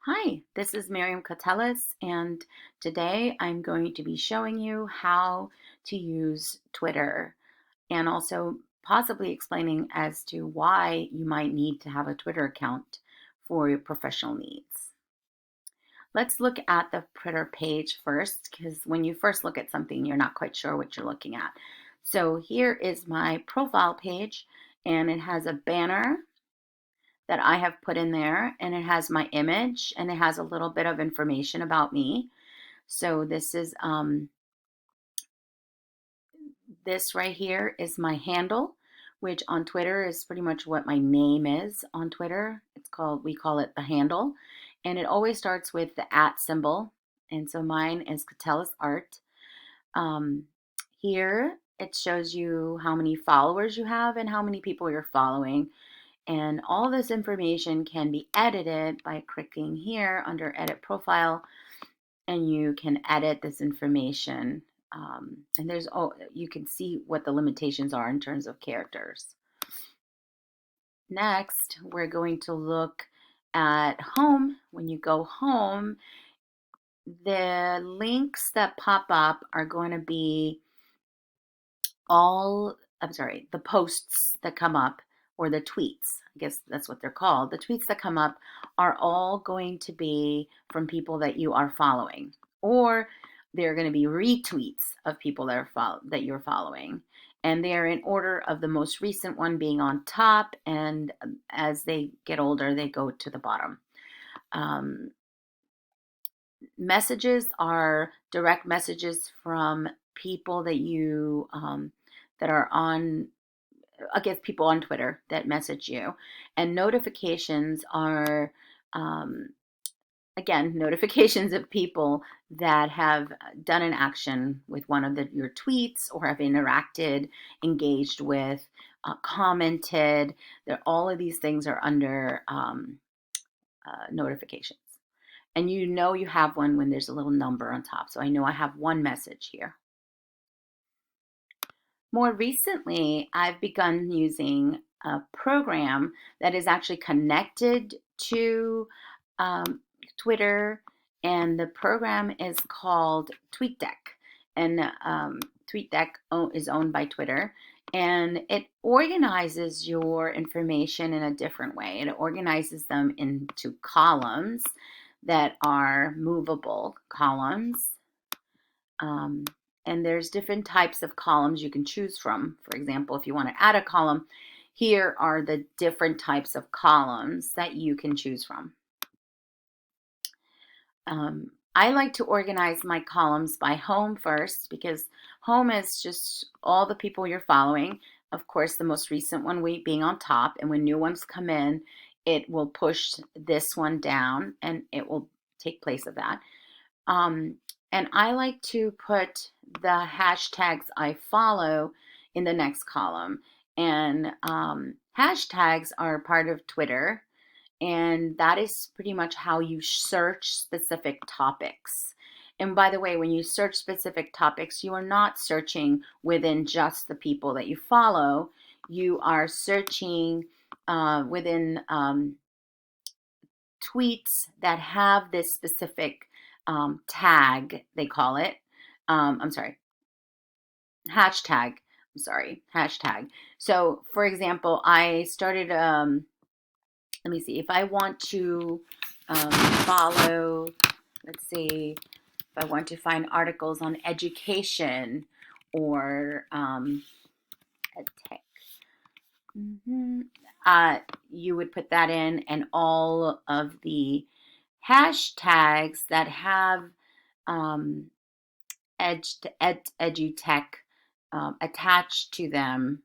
Hi, this is Miriam Cutelis, and today I'm going to be showing you how to use Twitter and also possibly explaining as to why you might need to have a Twitter account for your professional needs. Let's look at the Twitter page first, because when you first look at something, you're not quite sure what you're looking at. So here is my profile page, and it has a banner that I have put in there, and it has my image and it has a little bit of information about me. So this right here is my handle, which on Twitter is pretty much what my name is on Twitter. We call it the handle, and it always starts with the at symbol. And so mine is Cutelis Art. Um, Here it shows you how many followers you have and how many people you're following. And all this information can be edited by clicking here under Edit Profile, and you can edit this information. And you can see what the limitations are in terms of characters. Next, we're going to look at home. When you go home, the links that pop up are going to be the posts that come up, or the tweets, I guess that's what they're called. The tweets that come up are all going to be from people that you are following, or they're going to be retweets of people that you're following. And they're in order of the most recent one being on top, and as they get older, they go to the bottom. Um, Messages are direct messages from people that are on, I guess, people on Twitter that message you. And notifications are, um, again, notifications of people that have done an action with one of your tweets, or have interacted, engaged with, commented. All of these things are under notifications. And you know you have one when there's a little number on top. So I know I have one message here. More recently, I've begun using a program that is actually connected to um, Twitter, and the program is called TweetDeck. And TweetDeck is owned by Twitter, and it organizes your information in a different way. It organizes them into columns that are movable columns. Um, and there's different types of columns you can choose from. For example, if you want to add a column, here are the different types of columns that you can choose from. I like to organize my columns by home first, because home is just all the people you're following. Of course, the most recent one being on top, and when new ones come in, it will push this one down and it will take place of that. Um, and I like to put the hashtags I follow in the next column. And hashtags are part of Twitter, and that is pretty much how you search specific topics. And by the way, when you search specific topics, you are not searching within just the people that you follow. You are searching within tweets that have this specific tag, they call it. I'm sorry, hashtag. I'm sorry, hashtag. So, for example, I started, let me see, if I want to follow, let's see, if I want to find articles on education or ed tech. Mm-hmm. You would put that in, and all of the hashtags that have um, edutech attached to them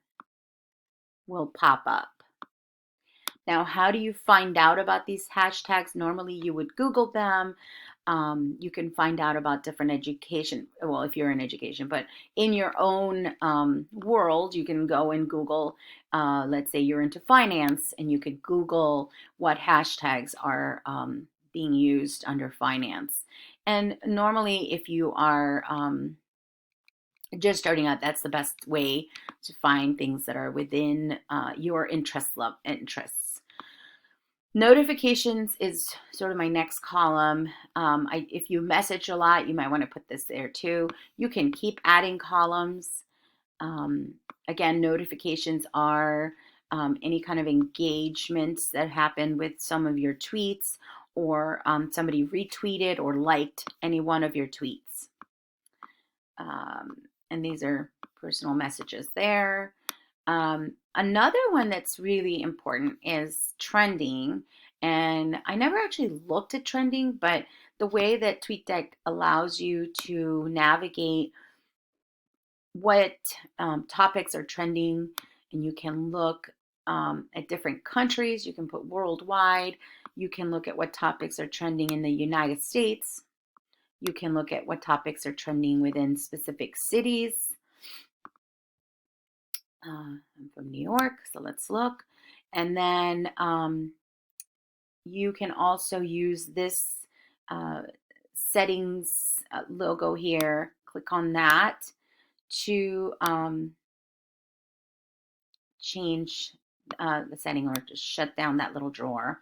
will pop up. Now, how do you find out about these hashtags? Normally, you would Google them. You can find out about different education. Well, if you're in education, but in your own world, you can go and Google. Let's say you're into finance, and you could Google what hashtags are being used under finance. And normally, if you are just starting out, that's the best way to find things that are within your interests. Notifications is sort of my next column. If you message a lot, you might want to put this there too. You can keep adding columns. Um, Again, notifications are any kind of engagements that happen with some of your tweets, or somebody retweeted or liked any one of your tweets. And these are personal messages there. Another one that's really important is trending. And I never actually looked at trending, but the way that TweetDeck allows you to navigate what topics are trending, and you can look at different countries. You can put worldwide. You can look at what topics are trending in the United States. You can look at what topics are trending within specific cities. I'm from New York, so let's look. And then you can also use this settings logo here. Click on that to change the setting, or just shut down that little drawer.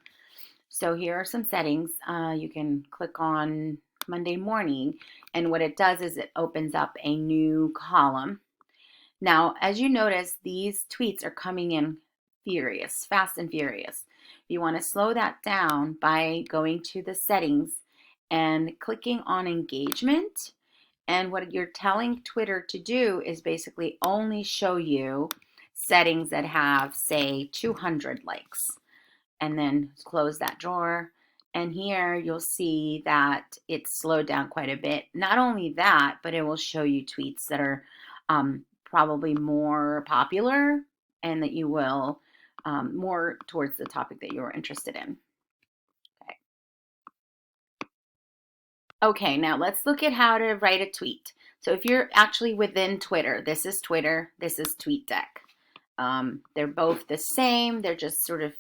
So here are some settings. You can click on Monday morning, and what it does is it opens up a new column. Now, as you notice, these tweets are coming in furious, fast and furious. You want to slow that down by going to the settings and clicking on engagement. And what you're telling Twitter to do is basically only show you settings that have, say, 200 likes. And then close that drawer. And here you'll see that it's slowed down quite a bit. Not only that, but it will show you tweets that are probably more popular, and that you will more towards the topic that you're interested in. Okay, now let's look at how to write a tweet. So if you're actually within Twitter, this is TweetDeck. They're both the same. They're just sort of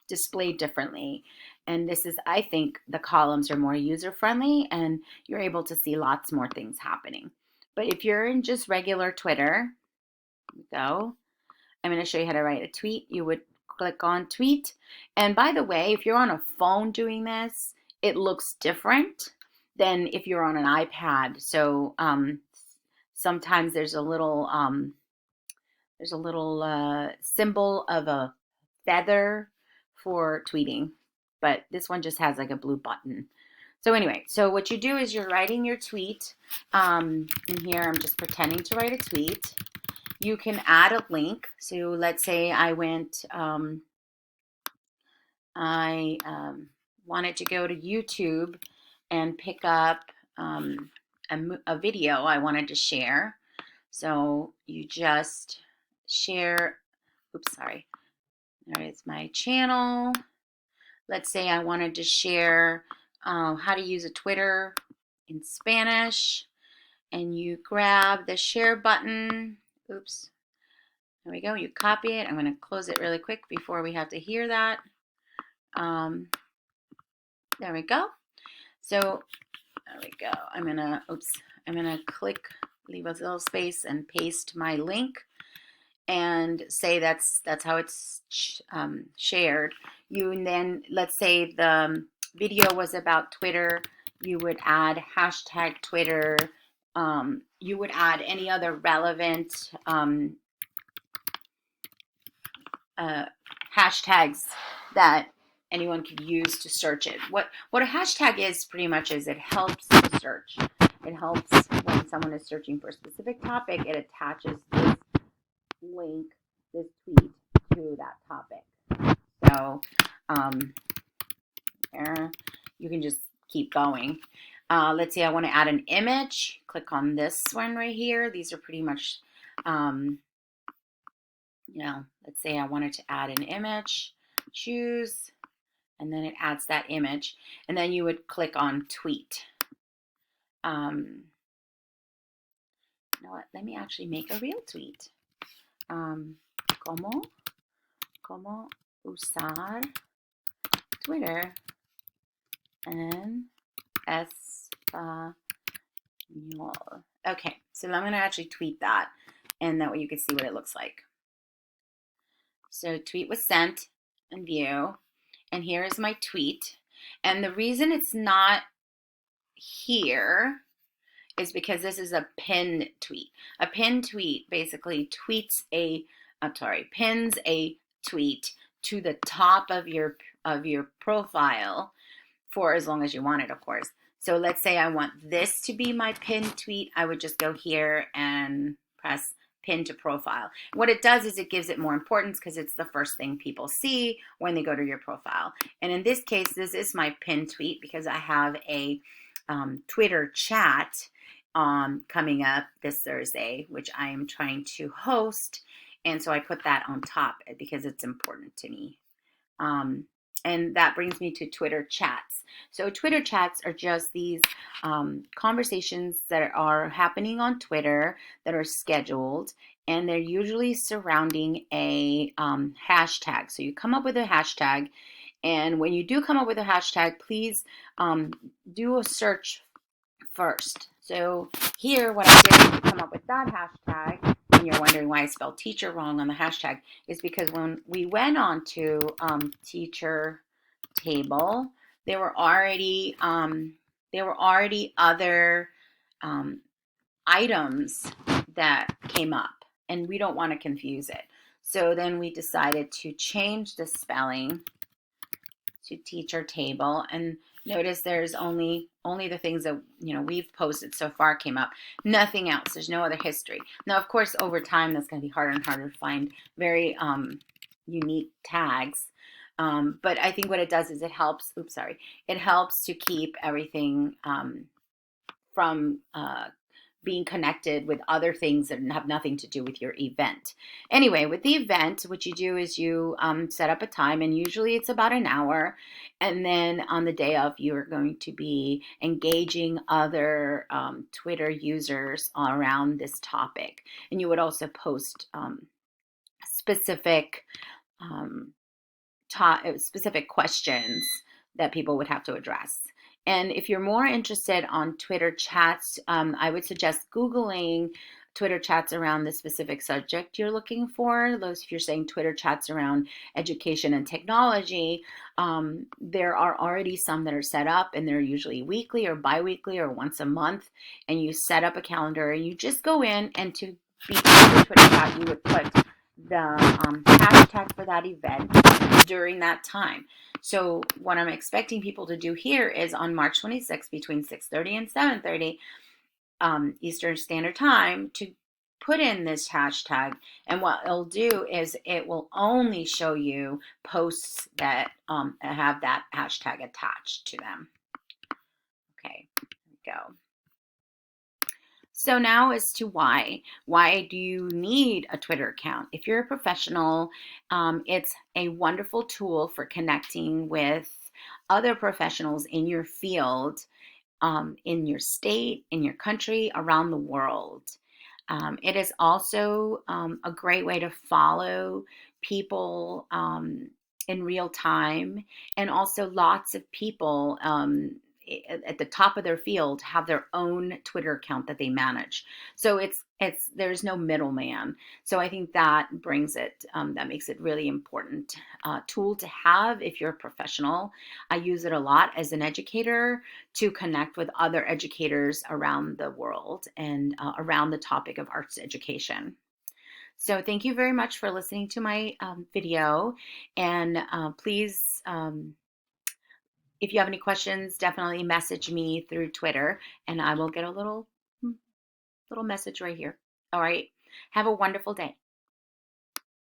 displayed differently. And this is, I think, the columns are more user-friendly, and you're able to see lots more things happening. But if you're in just regular Twitter, go. I'm going to show you how to write a tweet. You would click on tweet. And by the way, if you're on a phone doing this, it looks different than if you're on an iPad. So sometimes there's a little symbol of a feather for tweeting, but this one just has like a blue button. So anyway, so what you do is you're writing your tweet. In here, I'm just pretending to write a tweet. You can add a link. So let's say I went, I wanted to go to YouTube and pick up a video I wanted to share. So you just share, oops, sorry. There is my channel. Let's say I wanted to share how to use a Twitter in Spanish, and you grab the share button. Oops. There we go. You copy it. I'm going to close it really quick before we have to hear that. There we go. So there we go. I'm going to click, leave a little space, and paste my link, and say that's how it's shared. You then, let's say the video was about Twitter, you would add hashtag Twitter. You would add any other relevant hashtags that anyone could use to search it. What a hashtag is pretty much is it helps to search. It helps when someone is searching for a specific topic. It attaches this link, this tweet, to that topic. So you can just keep going. Let's say I want to add an image. Click on this one right here. These are pretty much, let's say I wanted to add an image. Choose, and then it adds that image. And then you would click on tweet. You know what? Let me actually make a real tweet. Cómo usar Twitter en español. Okay, so I'm going to actually tweet that, and that way you can see what it looks like. So tweet was sent and view. and here is my tweet. And the reason it's not here is because this is a pinned tweet. A pinned tweet basically pins a tweet to the top of your profile for as long as you want it, of course. So let's say I want this to be my pinned tweet. I would just go here and press pin to profile. What it does is it gives it more importance because it's the first thing people see when they go to your profile. And in this case, this is my pinned tweet because I have a Twitter chat coming up this Thursday, which I am trying to host. And so I put that on top because it's important to me. And that brings me to Twitter chats. So Twitter chats are just these conversations that are happening on Twitter that are scheduled, and they're usually surrounding a hashtag. So you come up with a hashtag, and when you do come up with a hashtag, please do a search first. So here, what I did to come up with that hashtag, and you're wondering why I spelled teacher wrong on the hashtag, is because when we went on to teacher table, there were already other items that came up, and we don't want to confuse it. So then we decided to change the spelling to teacher table, and notice there's only the things that we've posted so far came up. Nothing else. There's no other history. Now, of course, over time that's going to be harder and harder to find very unique tags. But I think what it does is it helps. It helps to keep everything from being connected with other things that have nothing to do with your event. Anyway, with the event, what you do is you set up a time, and usually it's about an hour. And then on the day of, you're going to be engaging other Twitter users around this topic. And you would also post specific questions that people would have to address. And if you're more interested on Twitter chats, I would suggest Googling Twitter chats around the specific subject you're looking for. Those, if you're saying Twitter chats around education and technology, there are already some that are set up, and they're usually weekly or bi-weekly or once a month. And you set up a calendar, and you just go in, and to be part of the Twitter chat, you would put the hashtag for that event during that time. So what I'm expecting people to do here is on March 26th between 6:30 and 7:30 Eastern Standard Time to put in this hashtag. And what it'll do is it will only show you posts that have that hashtag attached to them. Okay, there we go. So now as to why do you need a Twitter account? If you're a professional, it's a wonderful tool for connecting with other professionals in your field, in your state, in your country, around the world. It is also a great way to follow people in real time, and also lots of people at the top of their field have their own Twitter account that they manage. So there's no middleman. So I think that brings it, that makes it really important tool to have if you're a professional. I use it a lot as an educator to connect with other educators around the world and around the topic of arts education. So thank you very much for listening to my video, and please, if you have any questions, definitely message me through Twitter, and I will get a little message right here. All right. Have a wonderful day.